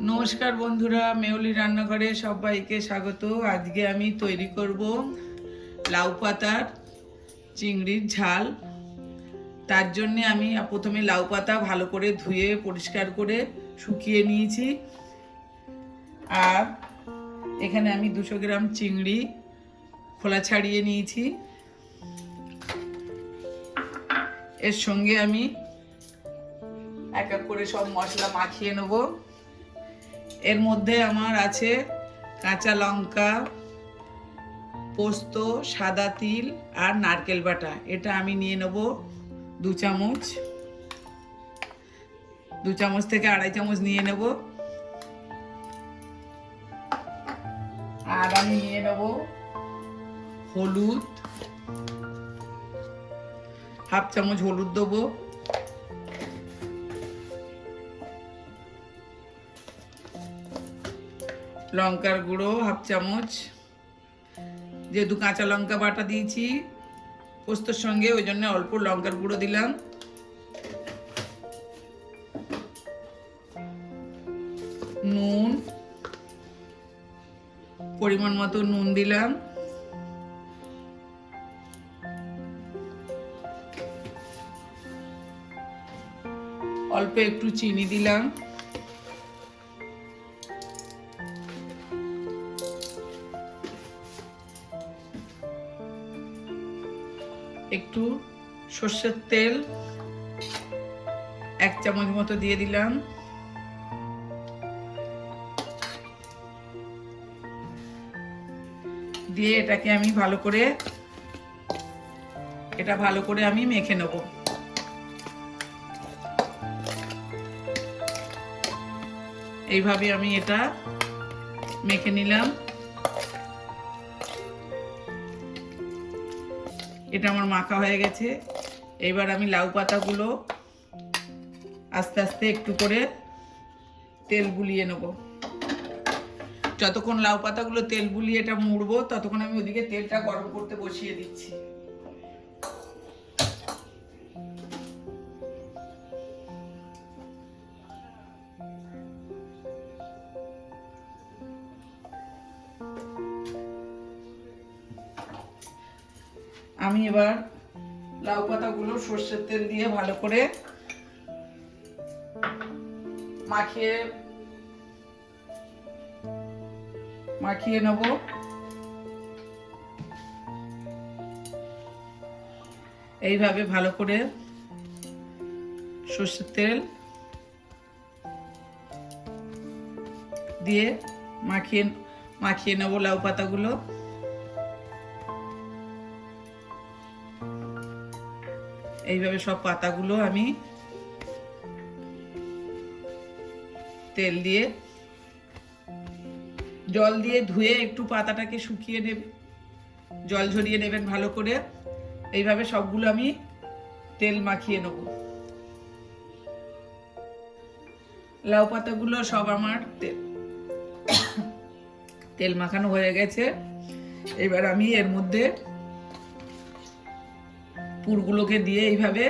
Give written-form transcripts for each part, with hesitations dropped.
নমস্কার বন্ধুরা, মেয়লি রান্নাঘরে সবাইকে স্বাগত। আজকে আমি তৈরি করব লাউ পাতার চিংড়ির ঝাল। তার জন্য আমি প্রথমে লাউ পাতা ভালো করে ধুয়ে পরিষ্কার করে শুকিয়ে নিয়েছি। আর এখানে আমি 200 গ্রাম চিংড়ি খোলা ছাড়িয়ে নিয়েছি। এর সঙ্গে আমি এক এক করে সব মশলা মাখিয়ে নেব। এর মধ্যে আমার আছে কাঁচা লঙ্কা, পোস্ত, সাদা তিল আর নারকেল বাটা। এটা আমি নিয়ে নেব 2 চামচ, 2 চামচ থেকে 2.5 চামচ নিয়ে নেব। আর আমি নিয়ে নেব হলুদ, হাফ চামচ হলুদ দেবো। লঙ্কার গুঁড়ো হাফ চামচ, যেহেতু কাঁচা লঙ্কা বাটা দিয়েছি পোস্তর সঙ্গে, ওই জন্য অল্প লঙ্কার গুঁড়ো দিলাম। নুন, পরিমাণ মতো নুন দিলাম। অল্প একটু চিনি দিলাম। একটু সর্ষের তেল 1 চামচ মতো দিয়ে দিলাম। দিয়ে এটাকে আমি ভালো করে আমি মেখে নেব। এইভাবে আমি এটা মেখে নিলাম। এটা আমার মাখা হয়ে গেছে। এবার আমি লাউ পাতাগুলো আস্তে আস্তে একটু করে তেল বুলিয়ে নেব। যতক্ষণ লাউ পাতাগুলো তেল বুলিয়ে এটা মুড়বো, ততক্ষণ আমি ওদিকে তেলটা গরম করতে বসিয়ে দিচ্ছি। আমি এবার লাউ পাতাগুলো সর্ষের তেল দিয়ে ভালো করে মাখিয়ে নেব। এইভাবে ভালো করে সর্ষের তেল দিয়ে মাখিয়ে নেব লাউ পাতাগুলো। এইভাবে সব পাতাগুলো আমি তেল দিয়ে জল দিয়ে ধুয়ে একটু পাতাটাকে শুকিয়ে নেব, জল ঝরিয়ে নেবেন ভালো করে। এইভাবে সবগুলো আমি তেল মাখিয়ে নেব। লাউ পাতাগুলো সব আমার তেল মাখানো হয়ে গেছে। এবার আমি এর মধ্যে পুরগুলোকে দিয়ে এইভাবে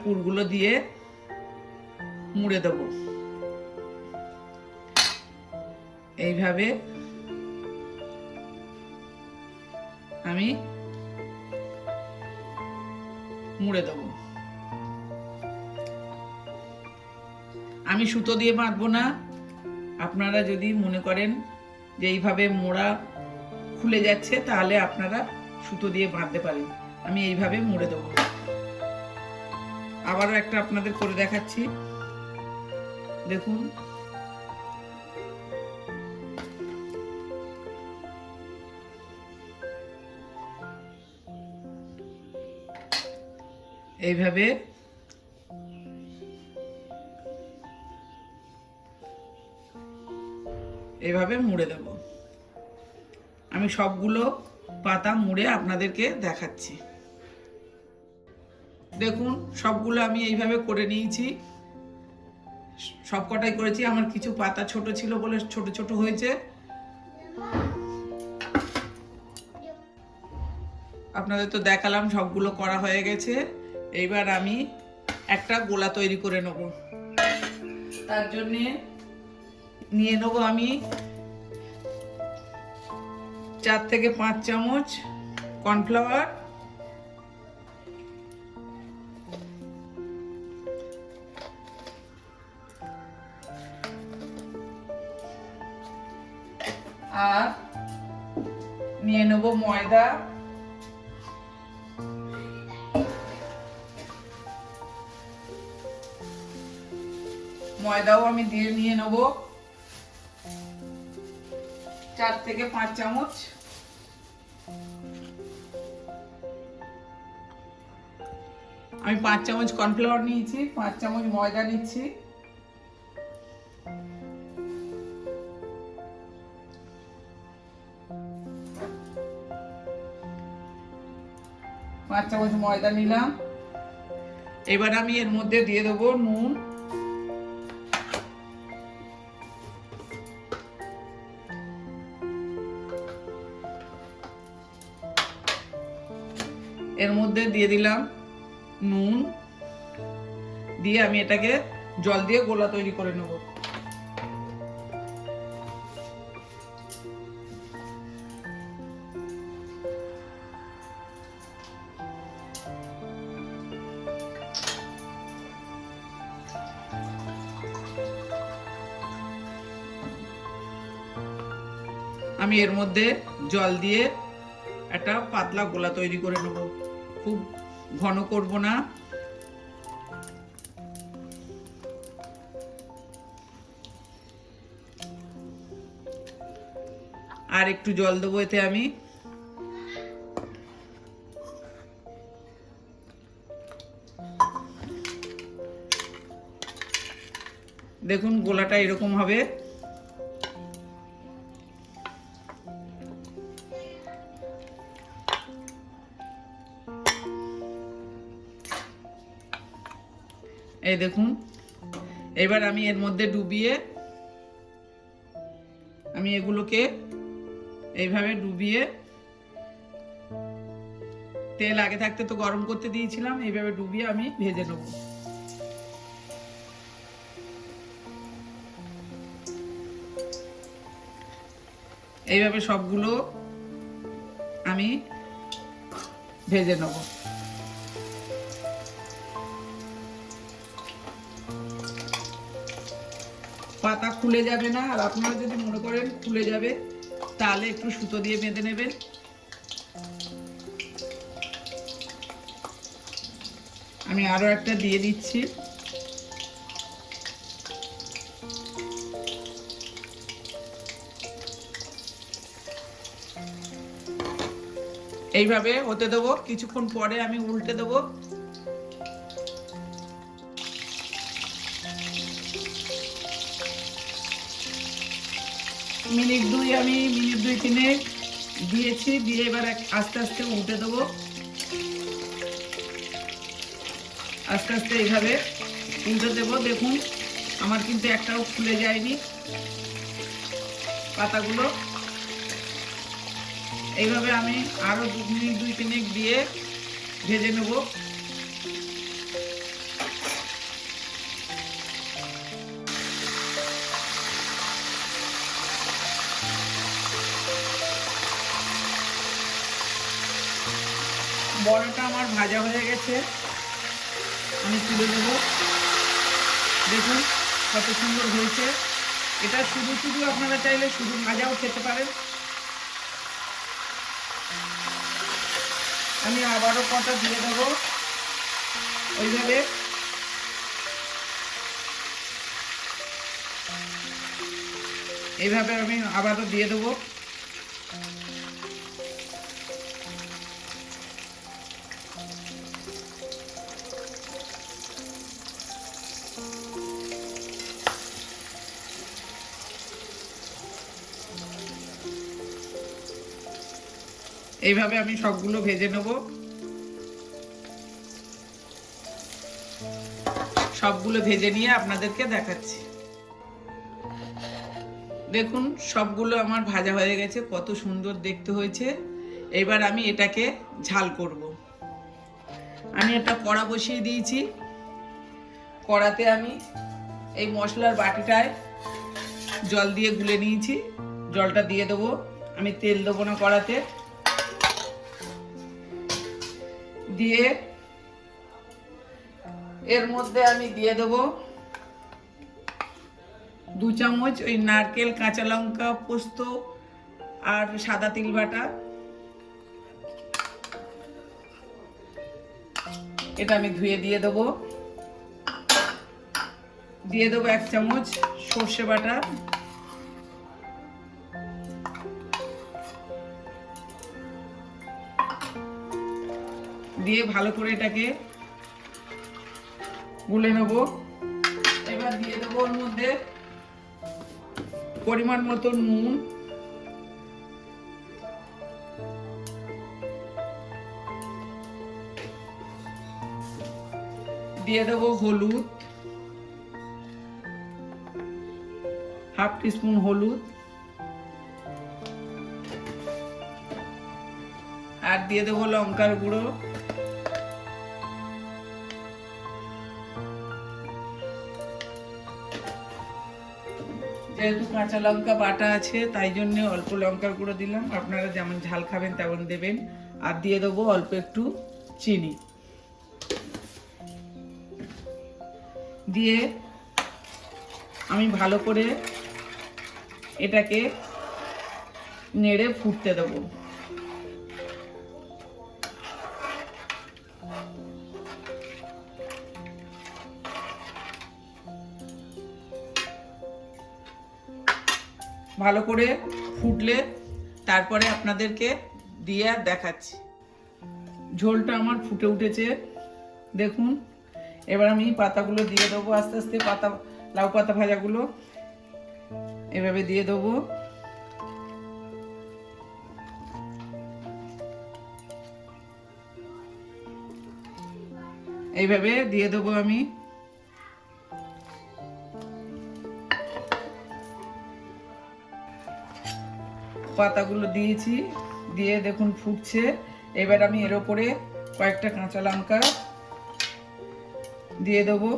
পুরগুলো দিয়ে মুড়ে দেব। এইভাবে আমি মুড়ে দেব। আমি সুতো দিয়ে বাঁধবো না। আপনারা যদি মনে করেন যে এইভাবে মোড়া খুলে যাচ্ছে, তাহলে আপনারা সুতো দিয়ে বাঁধতে পারেন। আমি এইভাবে মুড়ে দেবো। আবারও একটা আপনাদের করে দেখাচ্ছি, দেখুন। এইভাবে মুড়ে দেব। আমি সবগুলো পাতা মুড়ে আপনাদেরকে দেখাচ্ছি। দেখুন, সবগুলো আমি এইভাবে করে নিয়েছি। সবকটাই করেছি। আমার কিছু পাতা ছোট ছিল বলে ছোট ছোট হয়েছে। আপনাদের তো দেখালাম সবগুলো করা হয়ে গেছে। এইবার আমি একটা গোলা তৈরি করে নেব। তার জন্যে নিয়ে নেব আমি 4 থেকে 5 চামচ কর্নফ্লাওয়ার, আর নিয়ে নেব ময়দা, ময়দাও আমি দিয়ে নিয়ে নেব 4 থেকে 5 চামচ। আমি 5 চামচ কর্নফ্লাওয়ার নিয়েছি, 5 চামচ ময়দা নিচ্ছি, পাঁচ চামচ ময়দা নিলাম। এবার আমি এর মধ্যে দিয়ে দেবো নুন, এর মধ্যে দিয়ে দিলাম নুন, দিয়ে আমি এটাকে জল দিয়ে গোলা তৈরি করে নেব। আমি এর মধ্যে জল দিয়ে একটা পাতলা গোলা তৈরি করে নেব, খুব ঘন করব না। আর একটু জল দেবো এতে আমি। দেখুন গোলাটা এরকম হবে। এই দেখুন, এবার আমি এর মধ্যে ডুবিয়ে আমি এগুলোকে এইভাবে ডুবিয়ে, তেল আগে থাকতে তো গরম করতে দিয়েছিলাম, এইভাবে ডুবিয়ে আমি ভেজে নেব। এইভাবে সবগুলো আমি ভেজে নেব। পাতা খুলে যাবে না, আর আপনারা যদি মনে করেন খুলে যাবে তাহলে একটু সুতো দিয়ে বেঁধে নেবেন। আমি আরো একটা দিয়ে দিচ্ছি। এইভাবে হতে দেবো, কিছুক্ষণ পরে আমি উল্টে দেবো। মিনিট 2-3 দিয়েছি, দিয়ে এবার আস্তে আস্তে উল্টে দেবো। আস্তে আস্তে এইভাবে উল্টে দেবো। দেখুন আমার কিন্তু একটাও খুলে যায়নি পাতাগুলো। এইভাবে আমি আরো 2-3 দিয়ে ভেজে নেব। বড়টা আমার ভাজা হয়ে গেছে, আমি তুলে দেবো। দেখুন কত সুন্দর হয়েছে। এটা শুধু শুধু আপনারা চাইলে শুধু ভাজাও খেতে পারেন। আমি আবারও কটা দিয়ে দেবো ওইভাবে। এইভাবে আমি আবারও দিয়ে দেবো। এইভাবে আমি সবগুলো ভেজে নেব। সবগুলো ভেজে নিয়ে আপনাদেরকে দেখাচ্ছি। দেখুন সবগুলো আমার ভাজা হয়ে গেছে, কত সুন্দর দেখতে হয়েছে। এবার আমি এটাকে ঝাল করব। আমি একটা কড়া বসিয়ে দিয়েছি, কড়াতে আমি এই মশলার বাটিটায় জল দিয়ে গুলে নিয়েছি, জলটা দিয়ে দেবো। আমি তেল দেবো না কড়াতে। দিয়ে এর মধ্যে আমি দিয়ে দেবো 2 চামচ ওই নারকেল, কাঁচা লঙ্কা, পোস্ত আর সাদা তিল বাটা। এটা আমি ধুয়ে দিয়ে দেবো। দিয়ে দেবো 1 চামচ সর্ষে বাটা। দিয়ে ভালো করে এটাকে গুলে নেব। এবার দিয়ে দেবো ওর মধ্যে পরিমাণ মতো নুন, দিয়ে দেবো হলুদ, হাফ টিস্পুন হলুদ, আর দিয়ে দেবো লঙ্কার গুঁড়ো। যেহেতু কাঁচা লঙ্কা বাটা আছে তাই জন্য অল্প লঙ্কার গুঁড়ো দিলাম, আপনারা যেমন ঝাল খাবেন তেমন দেবেন। আর দিয়ে দেবো অল্প একটু চিনি। দিয়ে আমি ভালো করে এটাকে নেড়ে ফুটতে দেবো। ভালো করে ফুটলে তারপরে আপনাদেরকে দিয়ে দেখাচ্ছি। ঝোলটা আমার ফুটে উঠেছে দেখুন। এবার আমি পাতাগুলো দিয়ে দেবো আস্তে আস্তে। লাউ পাতা ভাজাগুলো এভাবে দিয়ে দেবো। এইভাবে দিয়ে দেবো আমি। পাতাগুলো দিয়েছি, দিয়ে দেখুন ফুটছে। এবার আমি এর উপরে কয়েকটা কাঁচা লঙ্কা দিয়ে দেবো।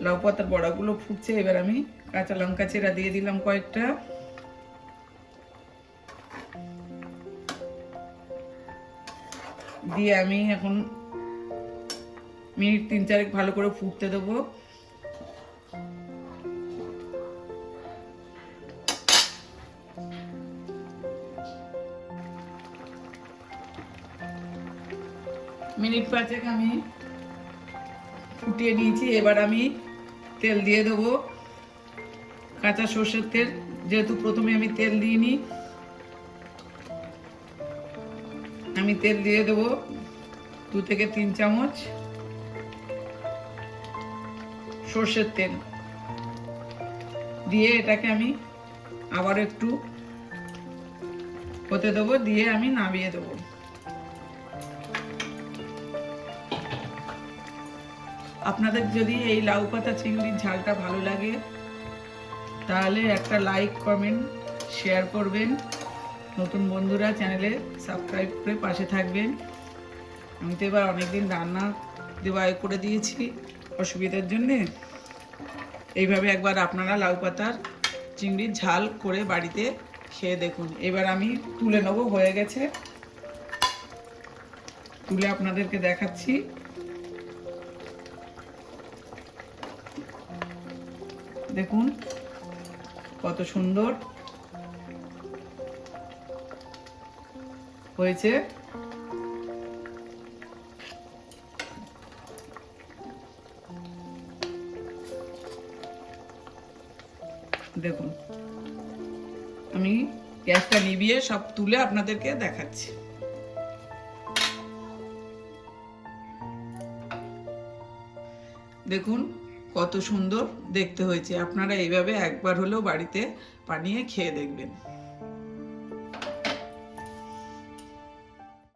লাউ পাতার বড়াগুলো ফুটছে, এবার আমি কাঁচা লঙ্কা চেরা দিয়ে দিলাম কয়েকটা। দিয়ে আমি এখন মিনিট 3-4 ভালো করে ফুটতে দেবো। মিনিট 5 আমি ফুটিয়ে নিয়েছি। এবার আমি তেল দিয়ে দেবো, কাঁচা সর্ষের তেল। যেহেতু প্রথমে আমি তেল দিইনি, আমি তেল দিয়ে দেবো 2 থেকে 3 চামচ সর্ষের তেল। দিয়ে এটাকে আমি আবার একটু হতে দেবো, দিয়ে আমি নামিয়ে দেবো। আপনাদের যদি এই লাউ পাতা চিংড়ির ঝালটা ভালো লাগে তাহলে একটা লাইক, কমেন্ট, শেয়ার করবেন। নতুন বন্ধুরা চ্যানেলে সাবস্ক্রাইব করে পাশে থাকবেন। আমি তো এবার অনেকদিন রান্না দেওয়া করে দিয়েছি অসুবিধার জন্যে। এইভাবে একবার আপনারা লাউ পাতার চিংড়ির ঝাল করে বাড়িতে খেয়ে দেখুন। এবার আমি তুলে নেব, হয়ে গেছে। তুলে আপনাদেরকে দেখাচ্ছি। দেখুন কত সুন্দর হয়েছে। দেখুন আমি গ্যাসটা নিভিয়ে সব তুলে আপনাদেরকে দেখাচ্ছি। দেখুন কত সুন্দর দেখতে হয়েছে। আপনারা এইভাবে একবার হলেও বাড়িতে বানিয়ে খেয়ে দেখবেন।